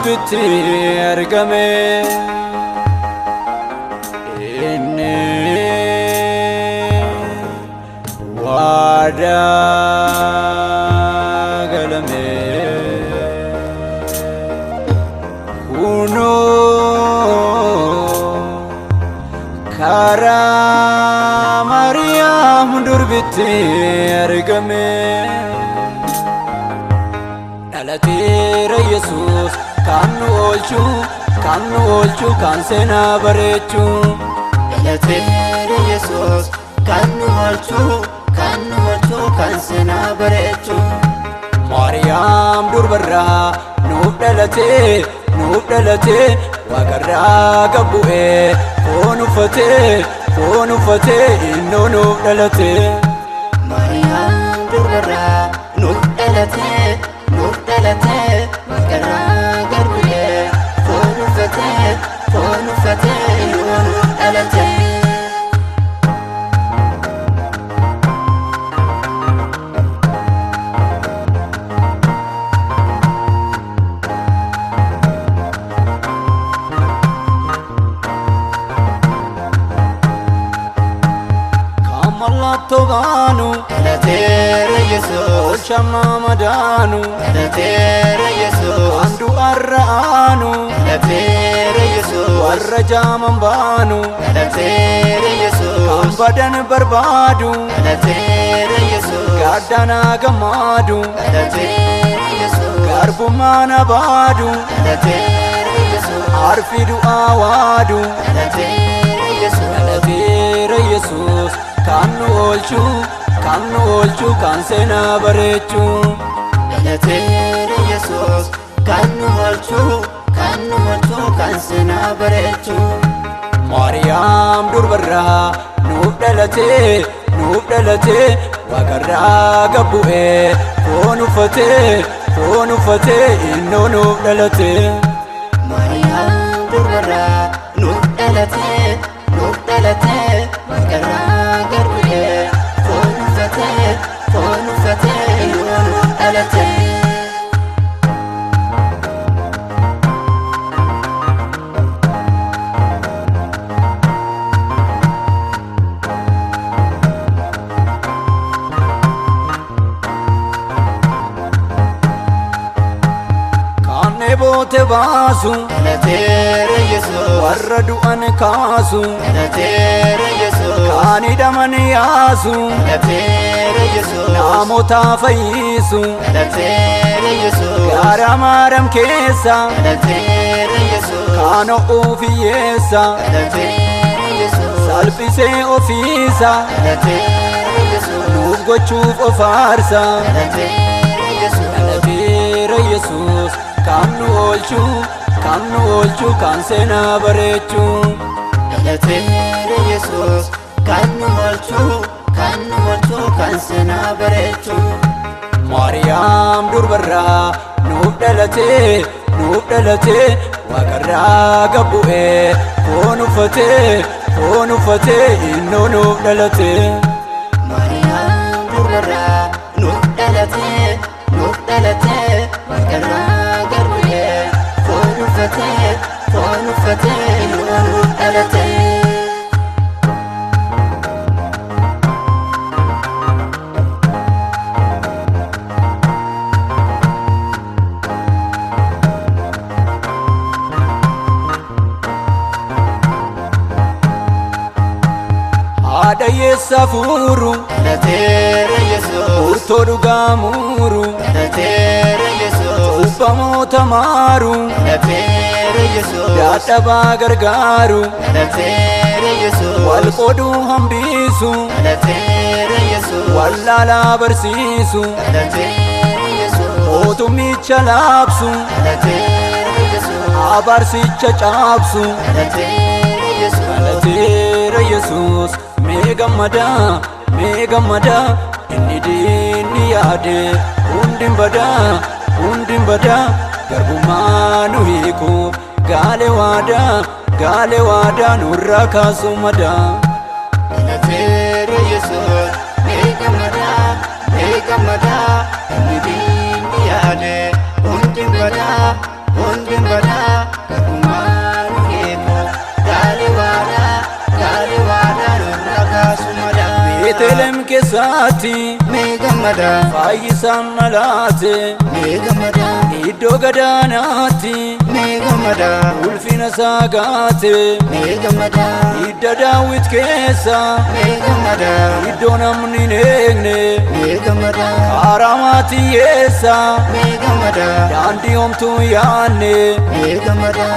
durbitti argame inni waada galame kuno kara Maryam durbitti argame Dhalateera Iyyaasus kan nu oolchu kan seenaa bareechu Dhalateera Iyyaasus kan nu oolchu kan seenaa bareechu Maryam durbarraa nuuf dhalate waaqarraa gabbu'ee foon uffatee innoo nuuf dhalate Maryam durbarraa nuuf dhalate waaqarraa gabbu'ee foon uffatee innoo nuuf dhalate Tobanu Dhalateera Iyyaasus Olchama madanu Dhalateera Iyyaasus Andu arraanu Dhalateera Iyyaasus Warra jaaman baanu Dhalateera Iyyaasus kan badan barbaadu Dhalateera Iyyaasus gaadana gammaadu Dhalateera Iyyaasus garbummaan abaadu Dhalateera Iyyaasus arfi du'aa waadu Dhalateera Iyyaasus Iyyaasus kan nu oolchu kan seenaa bareechu Dhalateera Iyyaasus kan nu oolchu kan seenaa bareechu Maryam durbarraa nuuf dhalate waaqarraa gabbu'ee foon uffatee innoo nuuf dhalate Maryam durbarraa nuuf dhalate waaqarraa gabbu'ee foon uffatee innoo nuuf dhalate Boote baasu Dhalateera Iyyaasus warra du'an kaasu Dhalateera Iyyaasus kan hidhaman yaasu Dhalateera Iyyaasus namoota fayyisu Dhalateera Iyyaasus gaara Maariyaam keessa Dhalateera Iyyaasus kan ho'uuf hiyyeessa Dhalateera Iyyaasus salphisee ofiisa Dhalateera Iyyaasus nuuf gochuuf of aarsa Dhalateera Iyyaasus kan nu oolchu kan seenaa bareechu Dhalateera Iyyaasus kan nu oolchu kan seenaa bareechu Maryam durbarraa nuuf dhalate waaqarraa gabbu'ee foon uffatee innoo nuuf dhalate Maryam durbarraa nuuf dhalate waaqarraa gabbu'ee foon uffatee innoo nuuf dhalate haadha yeessa fuuru Dhalateera Iyyaasus urtoo dhugaa muuru Dhalateera Iyyaasus cubbamoota maaru Dhalateera Iyyaasus dadhabaa gargaaru Dhalateera Iyyaasus wal qooduu hambisu Dhalateera Iyyaasus wallaalaa barsiisu Dhalateera Iyyaasus mootummicha laabsu Dhalateera Iyyaasus abaarsicha caabsu Dhalateera Iyyaasus mee gammadaa inni diinni yaade hundin badaa garbummaa nu hiikuuf gaale waadaa nurraa kaasu madaa Dhalateera Iyyaasus mee gammadaa inni diinni yaade hundin badaa bada Karummaan eemo Gaali waada Raggaasu mada Beetelem keessaatti Mee gammada fayyisaan malaate Mee gammada iddoo gadaanaatti Mee gammada ulfina saagaate Mee gammada hidda daawit keessa Mee gammada iddoo namni hin eegne Mee gammada karaa maatiyyeessa Mee gammada daandii homtuu yaanne Mee gammada